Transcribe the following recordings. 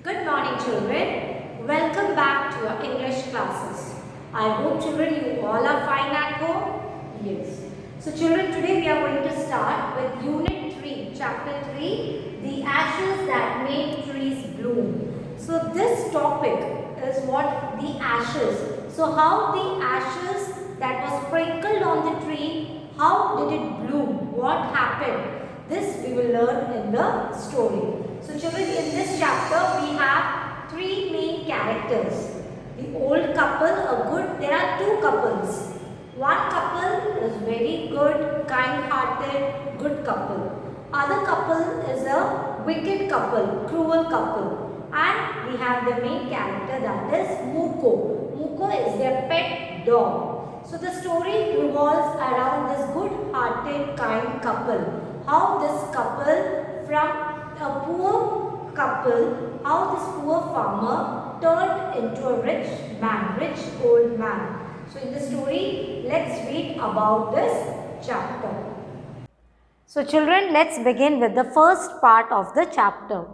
Good morning, children. Welcome back to your English classes. I hope, children, you all are fine at home. Yes. So, children, today we are going to start with Unit 3, Chapter 3, The Ashes That Made Trees Bloom. So, this topic is what the ashes. So, how the ashes that was sprinkled on the tree, how did it bloom? What happened? This we will learn in the story. So children, in this chapter we have three main characters. The old couple, there are two couples. One couple is very good, kind-hearted, good couple. Other couple is a wicked couple, cruel couple. And we have the main character, that is Muko. Muko is their pet dog. So the story revolves around this good-hearted, kind couple. How this couple from a poor couple, how this poor farmer turned into a rich old man. So in the story, let's read about this chapter. So children, let's begin with the first part of the chapter.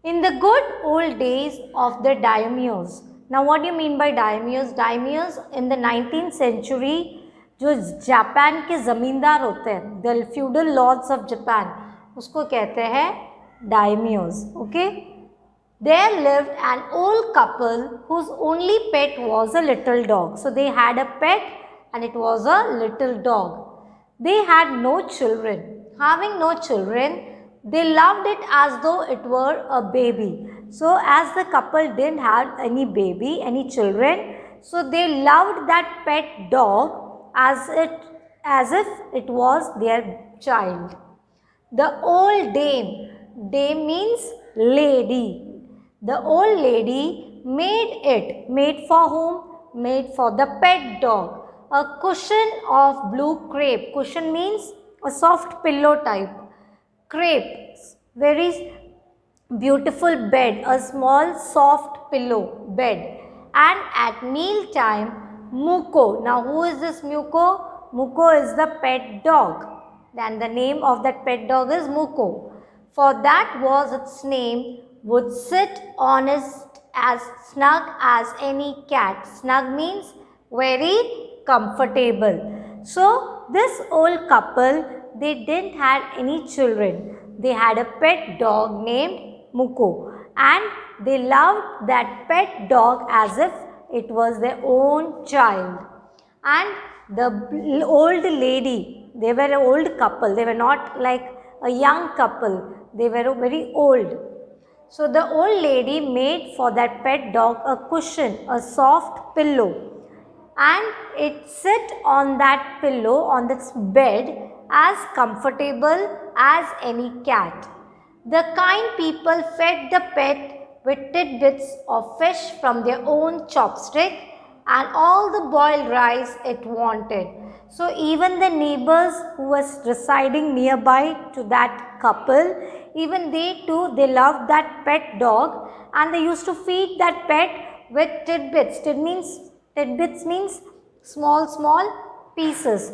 In the good old days of the daimyos. Now what do you mean by daimyos? Daimyos in the 19th century, जो Japan के ज़मींदार होते हैं, the feudal lords of Japan, उसको कहते हैं daimyos. Okay? There lived an old couple whose only pet was a little dog. So they had a pet and it was a little dog. They had no children. Having no children, they loved it as though it were a baby. So as the couple didn't have any baby, any children, so they loved that pet dog as if it was their child. The old dame, dame means lady. The old lady made for whom? Made for the pet dog a cushion of blue crepe. Cushion means a soft pillow type. Crepe, very beautiful bed, a small soft pillow bed. And at meal time, Muko. Now who is this Muko? Muko is the pet dog. And the name of that pet dog is Muko. For that was its name, would sit on it as snug as any cat. Snug means very comfortable. So this old couple, they didn't have any children. They had a pet dog named Muko, and they loved that pet dog as if it was their own child. And the old lady, they were an old couple. They were not like a young couple. They were very old. So the old lady made for that pet dog a cushion, a soft pillow. And it sit on that pillow, on this bed, as comfortable as any cat. The kind people fed the pet with tidbits of fish from their own chopstick and all the boiled rice it wanted. So even the neighbors who was residing nearby to that couple, even they too, they loved that pet dog, and they used to feed that pet with tidbits. Tidbits means small pieces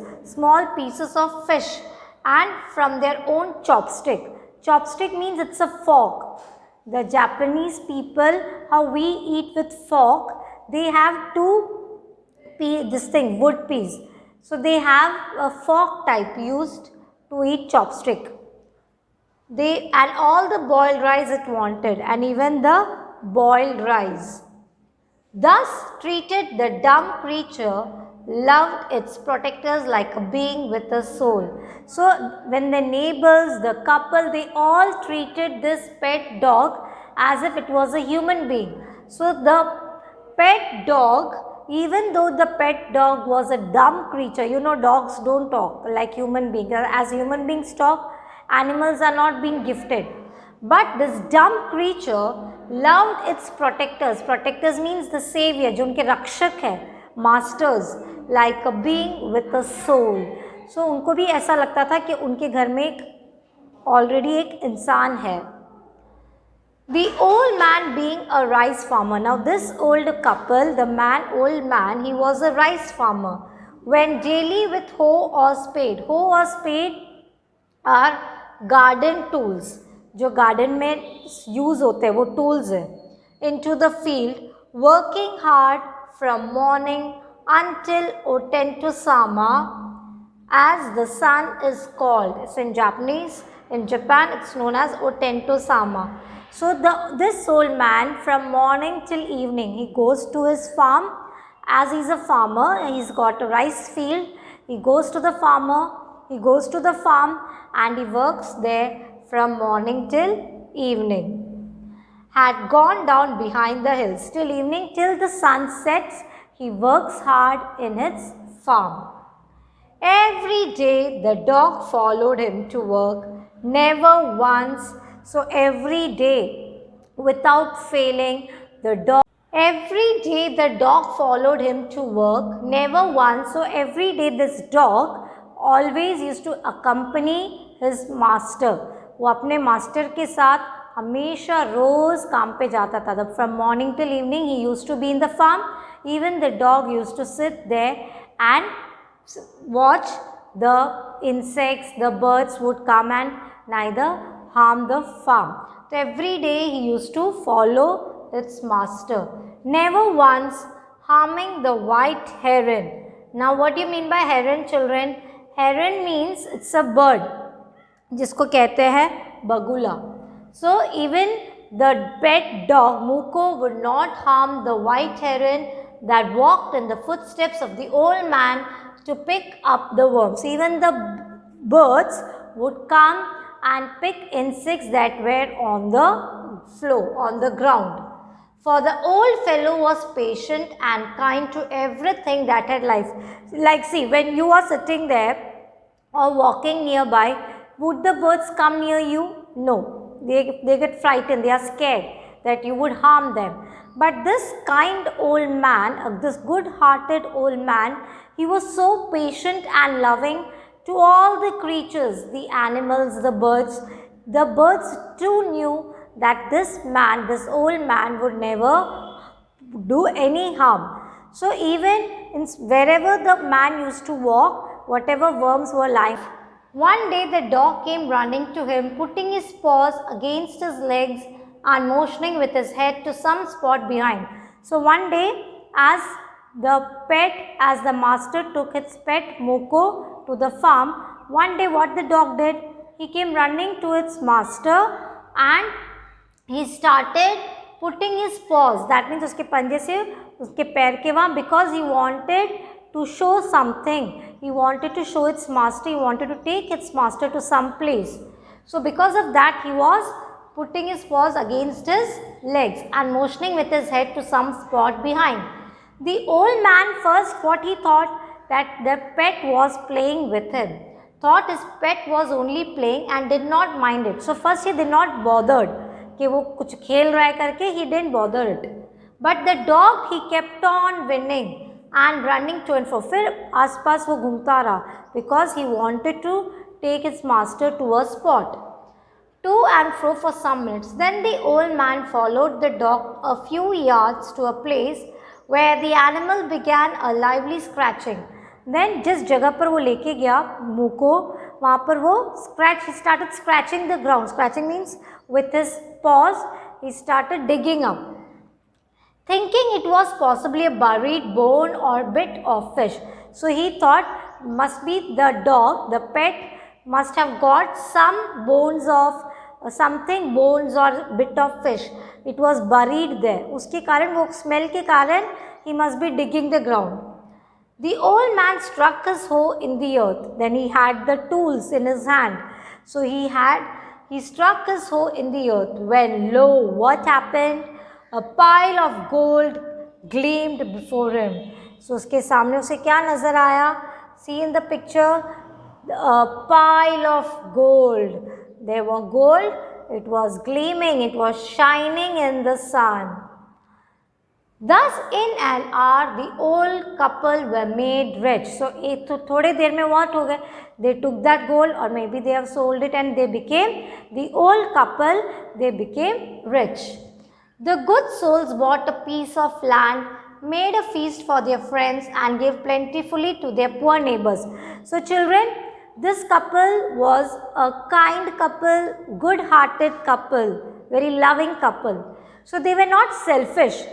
of fish, and from their own chopstick. Chopstick means it's a fork. The Japanese people, how we eat with fork, they have wood piece. So they have a fork type used to eat chopstick. And all the boiled rice it wanted, and even the boiled rice. Thus treated, the dumb creature loved its protectors like a being with a soul. So when the neighbors, the couple, they all treated this pet dog as if it was a human being. So the pet dog, even though the pet dog was a dumb creature, you know dogs don't talk like human beings. As human beings talk, animals are not being gifted. But this dumb creature loved its protectors. Protectors means the savior, जो उनके रक्षक है, masters, like a being with a soul. So उनको भी ऐसा लगता था कि उनके घर में already एक इंसान है. The old man being a rice farmer. Now this old couple, old man, he was a rice farmer. Went daily with hoe or spade. Hoe or spade are garden tools. जो garden में use होते हैं वो tools हैं. into the field, working hard from morning until Oten Sama, as the sun is called. So in Japanese, in Japan, it's known as Otento Sama. So this old man from morning till evening, he goes to his farm. As he's a farmer, he's got a rice field. He goes to the farmer, he goes to the farm and he works there from morning till evening. Had gone down behind the hills till evening, till the sun sets, he works hard in his farm. Every day the dog followed him to work, never once. So every day, without failing, every day the dog followed him to work, never once. So every day this dog always used to accompany his master. वो अपने master के साथ हमेशा रोज काम पे जाता था. From morning till evening he used to be in the farm. Even the dog used to sit there and watch the insects, the birds would come and neither harm the farm. So every day he used to follow its master, never once harming the white heron. Now what do you mean by heron, children? Heron means it's a bird जिसको कहते हैं बगुला. So even the pet dog Muko would not harm the white heron that walked in the footsteps of the old man to pick up the worms. Even the birds would come and pick insects that were on the floor, on the ground. For the old fellow was patient and kind to everything that had life. Like see, when you are sitting there or walking nearby, would the birds come near you? No, they get frightened, they are scared that you would harm them. But this kind old man, this good-hearted old man, he was so patient and loving to all the creatures, the animals, the birds. The birds too knew that this man, this old man would never do any harm. So even wherever the man used to walk, whatever worms were lying, one day the dog came running to him, putting his paws against his legs and motioning with his head to some spot behind. So one day as the master took its pet Moko to the farm, one day what the dog did, he came running to its master and he started putting his paws, that means उसके पंजे से उसके पैर के वहाँ, because he wanted to show something. He wanted to show its master, he wanted to take its master to some place. So because of that he was putting his paws against his legs and motioning with his head to some spot behind. The old man first what he thought, that the pet was playing with him. Thought his pet was only playing and did not mind it. So first he did not bothered कि वो कुछ खेल रहा है करके, he didn't bother it. But the dog he kept on winning and running to and fro. फिर आसपास वो घूमता रहा because he wanted to take his master to a spot. To and fro for some minutes. Then the old man followed the dog a few yards to a place where the animal began a lively scratching. Then जिस जगह पर वो लेके गया मुँह को, वहाँ पर वो he started scratching the ground. Scratching means with his paws he started digging up, thinking it was possibly a buried bone or bit of fish. So he thought must be the dog, the pet must have got some bones of bones or bit of fish. It was buried there. उसके कारण वो smell के कारण he must be digging the ground. The old man struck his hoe in the earth. Then he had the tools in his hand. So he struck his hoe in the earth. When lo, what happened? A pile of gold gleamed before him. So उसके सामने उसे क्या नजर आया? See in the picture, a pile of gold. There were gold. It was gleaming. It was shining in the sun. Thus in an hour the old couple were made rich. So एक तो थोड़े देर में what हो गए? They took that gold, or maybe they have sold it and they became, the old couple, they became rich. The good souls bought a piece of land, made a feast for their friends and gave plentifully to their poor neighbors. So children, this couple was a kind couple, good-hearted couple, very loving couple. So they were not selfish.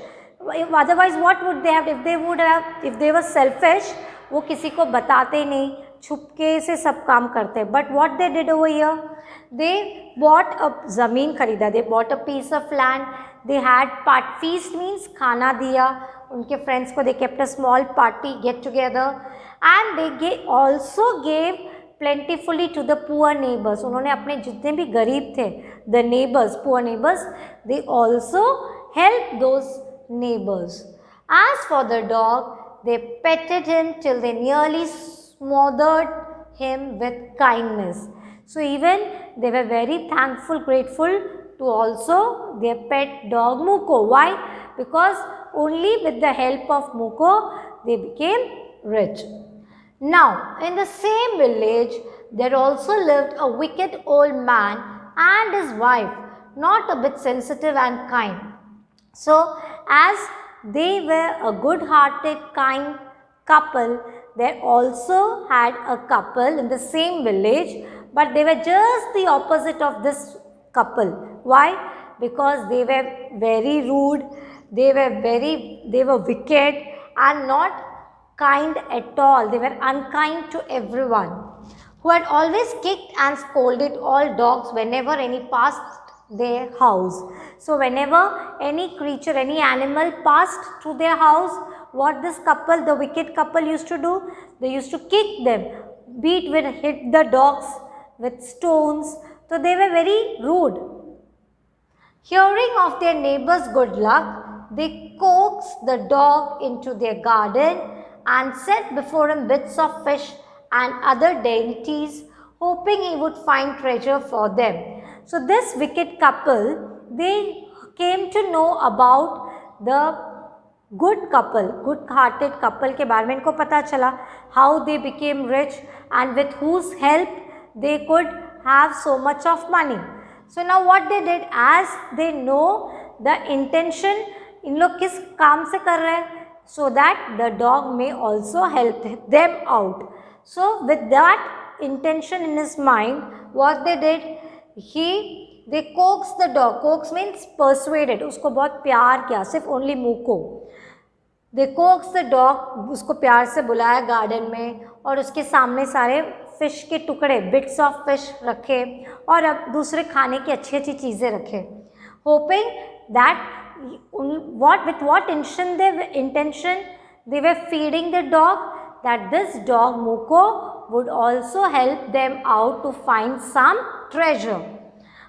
Otherwise what would they have? If they were selfish, वो किसी को बताते नहीं, छुपके से सब काम करते. But what they did over here, they bought a ज़मीन खरीदा, they bought a piece of land, they had feast means खाना दिया उनके friends को, they kept a small party, get together, and they also gave plentifully to the poor neighbors. उन्होंने अपने जितने भी गरीब थे, the neighbors, poor neighbors, they also helped those neighbors. As for the dog, they petted him till they nearly smothered him with kindness. So even they were very thankful, grateful to also their pet dog Muko. Why? Because only with the help of Muko they became rich. Now, in the same village, there also lived a wicked old man and his wife, not a bit sensitive and kind. So, as they were a good-hearted, kind couple, they also had a couple in the same village, but they were just the opposite of this couple. Why? Because they were very rude, they were wicked and not kind at all. They were unkind to everyone, who had always kicked and scolded all dogs whenever any passed their house. So whenever any creature, any animal passed through their house, what this couple, the wicked couple, used to do? They used to kick them, hit the dogs with stones. So they were very rude. Hearing of their neighbor's good luck, they coaxed the dog into their garden and set before him bits of fish and other dainties, hoping he would find treasure for them. So this wicked couple, they came to know about the good couple, good-hearted couple के बारे में इनको पता चला, how they became rich and with whose help they could have so much of money. So now what they did, as they know the intention, इन लोग किस काम से कर रहे हैं, so that the dog may also help them out. So with that intention in his mind, what they did, they coaxed the dog. Coax means persuaded. उसको बहुत प्यार किया, सिर्फ only मुँह को. They coaxed the dog, उसको प्यार से बुलाया गार्डन में और उसके सामने सारे फिश के टुकड़े, बिट्स ऑफ फिश रखे और अब दूसरे खाने की अच्छी अच्छी चीज़ें रखे, hoping that with what intention they were feeding the dog, that this dog Muko would also help them out to find some treasure.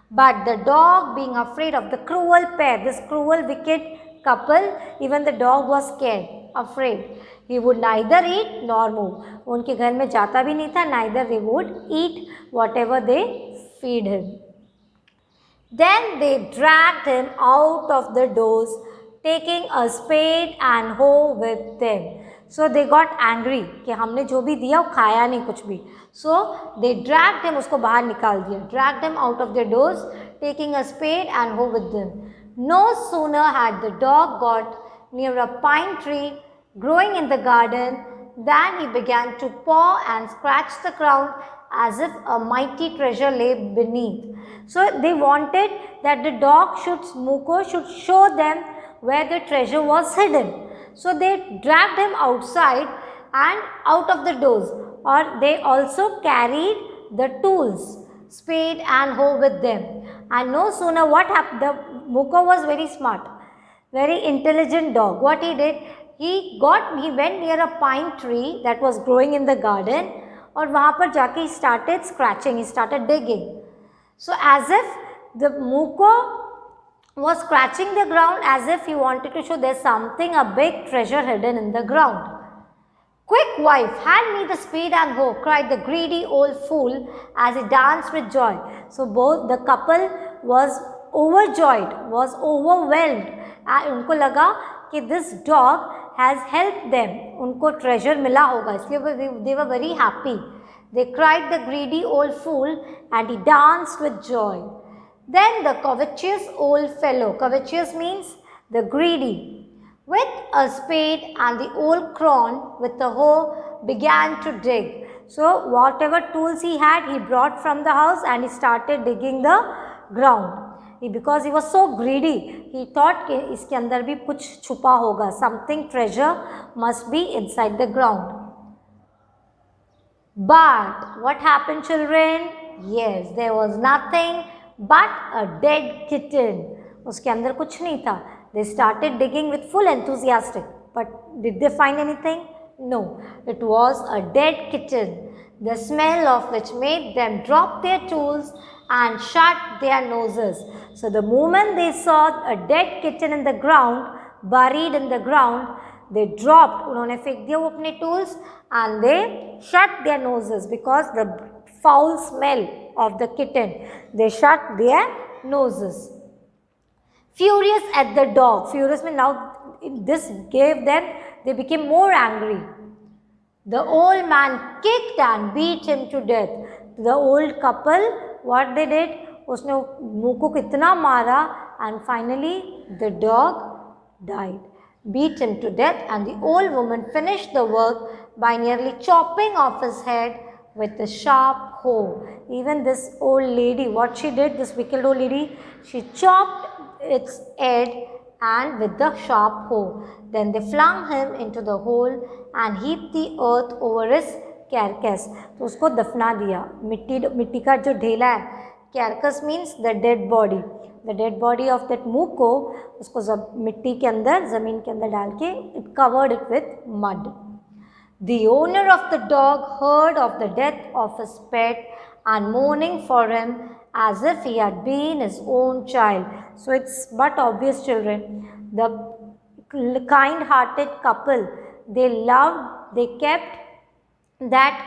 But the dog, being afraid of the cruel pair, this cruel wicked couple, even the dog was scared, afraid. He would neither eat nor move. उनके घर में जाता भी नहीं था, neither they would eat whatever they feed him. Then they dragged him out of the doors, taking a spade and hoe with them. So they got angry कि हमने जो भी दिया वो खाया नहीं कुछ भी. So they dragged him, उसको बाहर निकाल दिया. Dragged him out of their doors, taking a spade and hoe with them. No sooner had the dog got near a pine tree growing in the garden than he began to paw and scratch the ground as if a mighty treasure lay beneath. So they wanted that the dog Muko should show them where the treasure was hidden. So they dragged him outside and out of the doors, or they also carried the tools, spade and hoe with them. And no sooner what happened, the Muko was very smart, very intelligent dog. What he did, he went near a pine tree that was growing in the garden और वहाँ पर जाके he started scratching, he started digging. So as if the Muko was scratching the ground as if he wanted to show there's something, a big treasure hidden in the ground. Quick, wife, hand me the spade and hoe, cried the greedy old fool as he danced with joy. So both the couple was overjoyed, was overwhelmed. उनको लगा कि this dog has helped them, उनको treasure मिला होगा, इसलिए they were very happy. They cried the greedy old fool and he danced with joy. Then the covetous old fellow, covetous means the greedy, with a spade and the old crone with the hoe began to dig. So whatever tools he had, he brought from the house and he started digging the ground. because he was so greedy, he thought कि इसके अंदर भी कुछ छुपा होगा, something treasure must be inside the ground. But what happened, children? Yes, there was nothing but a dead kitten. उसके अंदर कुछ नहीं था. They started digging with full enthusiastic. But did they find anything? No. It was a dead kitten, the smell of which made them drop their tools and shut their noses. So the moment they saw a dead kitten in the ground, buried in the ground, they dropped, उन्होंने फेंक दिया वो अपने tools and they shut their noses because the foul smell of the kitten. They shut their noses. Furious at the dog. Furious means now this gave them, they became more angry. The old man kicked and beat him to death. The old couple, what they did, उसने मुँह को कितना मारा and finally the dog died. Beat him to death, and the old woman finished the work by nearly chopping off his head with a sharp hoe. Even this old lady, what she did, this wicked old lady, she chopped its head and with the sharp hoe. Then they flung him into the hole and heaped the earth over his carcass. तो उसको दफना दिया. मिट्टी का जो ढेला है, carcass means the dead body. The dead body of that muko, उसको मिट्टी के अंदर, ज़मीन के अंदर डाल के, it covered it with mud. The owner of the dog heard of the death of his pet and mourning for him as if he had been his own child. So it's but obvious, children, the kind-hearted couple, they loved, they kept that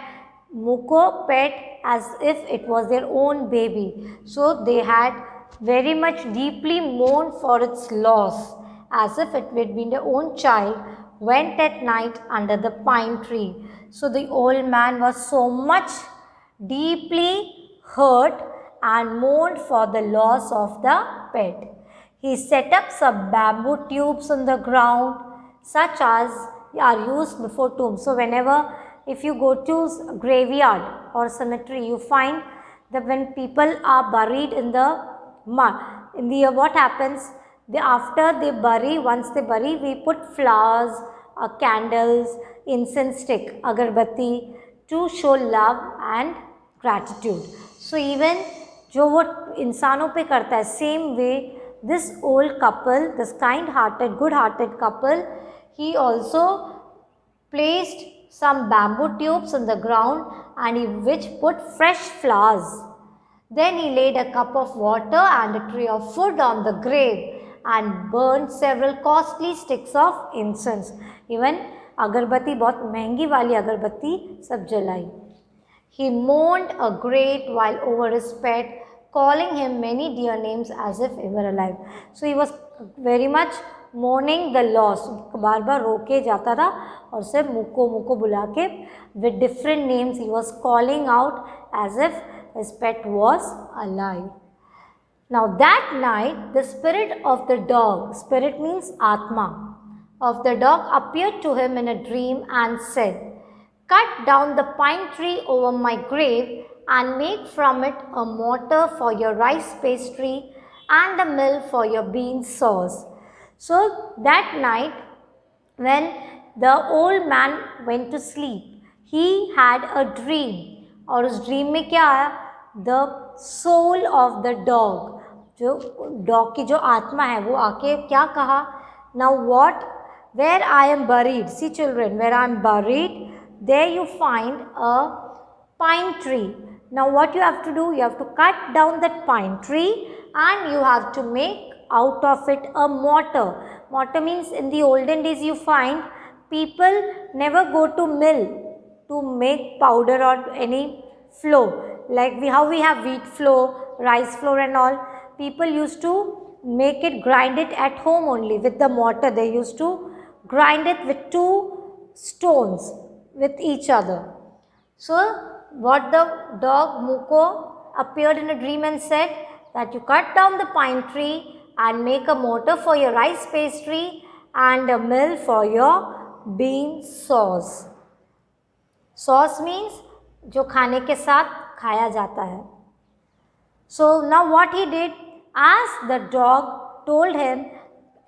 muko pet as if it was their own baby. So they had very much deeply mourned for its loss, as if it had been their own child, went at night under the pine tree. So the old man was so much deeply hurt and mourned for the loss of the pet. He set up some bamboo tubes on the ground, such as are used before tombs. So whenever, if you go to graveyard or cemetery, you find that when people are buried in the mud, what happens, after they bury, once they bury, we put flowers, candles, incense stick, agarbatti, to show love and gratitude. So even जो वो इंसानों पे करता है, same way this old couple, this kind-hearted, good-hearted couple, he also placed some bamboo tubes on the ground and which put fresh flowers. Then he laid a cup of water and a tray of food on the grave and burned several costly sticks of incense. Even agarbatti, बहुत महंगी वाली अगरबत्ती सब जलाई. He mourned a great while over his pet, calling him many dear names as if he were alive. So he was very much mourning the loss. बार बार रोके जाता था और सिर्फ मुको बुला के with different names he was calling out as if his pet was alive. Now that night, the spirit of the dog, spirit means Atma, of the dog appeared to him in a dream and said, "Cut down the pine tree over my grave and make from it a mortar for your rice pastry and a mill for your bean sauce." So that night, when the old man went to sleep, he had a dream. और उस dream में क्या आया? The soul of the dog, जो dog की जो आत्मा है वो आके क्या कहा? Now what? Where I am buried, see children, where I am buried, there you find a pine tree. Now what you have to do? You have to cut down that pine tree and you have to make out of it a mortar. Mortar means in the olden days you find people never go to mill to make powder or any flour. Like how we have wheat flour, rice flour and all. People used to make it, grind it at home only with the mortar. They used to grind it with two stones with each other. So what the dog Muko appeared in a dream and said that you cut down the pine tree and make a mortar for your rice pastry and a mill for your bean sauce. Sauce means जो खाने के साथ खाया जाता है. So now what he did, As the dog told him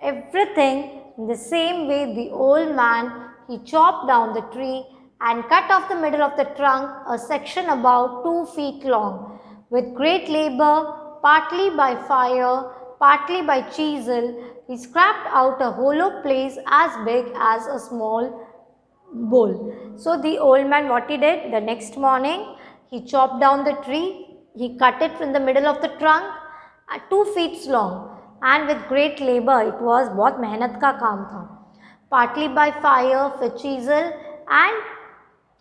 everything, in the same way the old man, he chopped down the tree and cut off the middle of the trunk, a section about 2 feet long. With great labor, partly by fire, partly by chisel, he scraped out a hollow place as big as a small bowl. So the old man, what he did, the next morning, he chopped down the tree, he cut it in the middle of the trunk, 2 feet long, and with great labor, it was बहुत मेहनत का काम था. Partly by fire, with chisel, and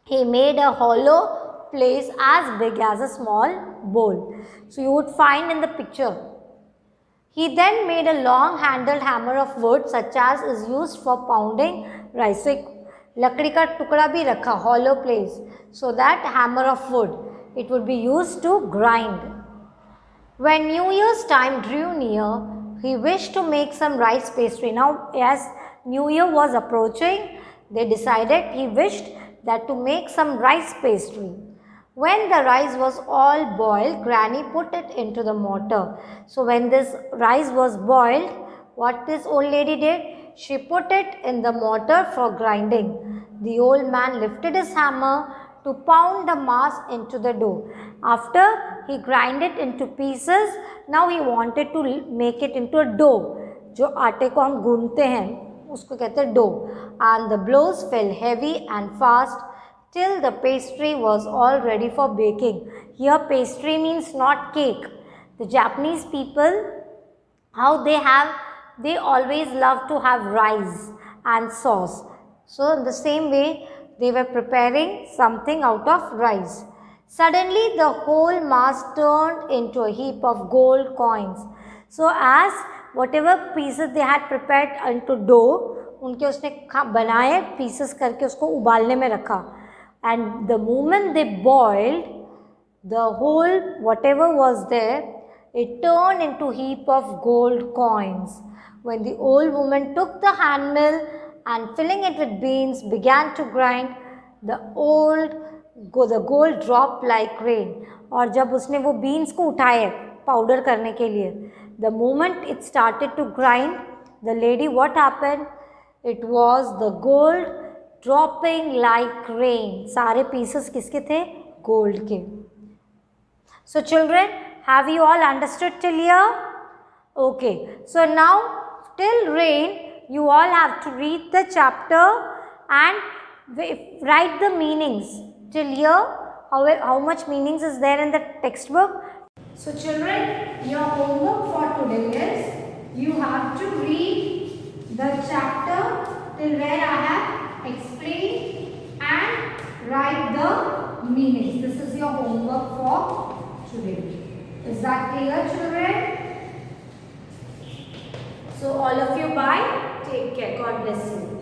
he made a hollow place as big as a small bowl. So you would find in the picture. He then made a long handled hammer of wood such as is used for pounding rice. So लकड़ी का टुकड़ा भी रखा, hollow place, so that hammer of wood, it would be used to grind. When New Year's time drew near, he wished to make some rice pastry. Now as New Year was approaching, they decided he wished that to make some rice pastry. When the rice was all boiled, Granny put it into the mortar. So when this rice was boiled, what this old lady did? She put it in the mortar for grinding. The old man lifted his hammer to pound the mass into the dough. After he grind it into pieces, now he wanted to make it into a dough. जो आटे को हम गूंथते हैं उसको कहते हैं dough. And the blows fell heavy and fast till the pastry was all ready for baking. Here pastry means not cake. The Japanese people, how they always love to have rice and sauce. So in the same way, they were preparing something out of rice. Suddenly the whole mass turned into a heap of gold coins. So as whatever pieces they had prepared into dough, उनके उसने बनाए pieces करके उसको उबालने में रखा. And the moment they boiled, the whole whatever was there, it turned into a heap of gold coins. When the old woman took the hand mill and filling it with beans began to grind, the gold dropped like rain. और जब उसने वो beans को उठाए powder करने के लिए, the moment it started to grind, the lady, what happened? It was the gold dropping like rain. सारे pieces किसके थे? Gold के. So children, have you all understood till here? Okay. So now till rain, you all have to read the chapter and write the meanings. Till here, how much meanings is there in the textbook? So children, your homework for today is you have to read the chapter till where I have explained and write the meanings. This is your homework for today. Is that clear, children? So all of you, bye. Take care. God bless you.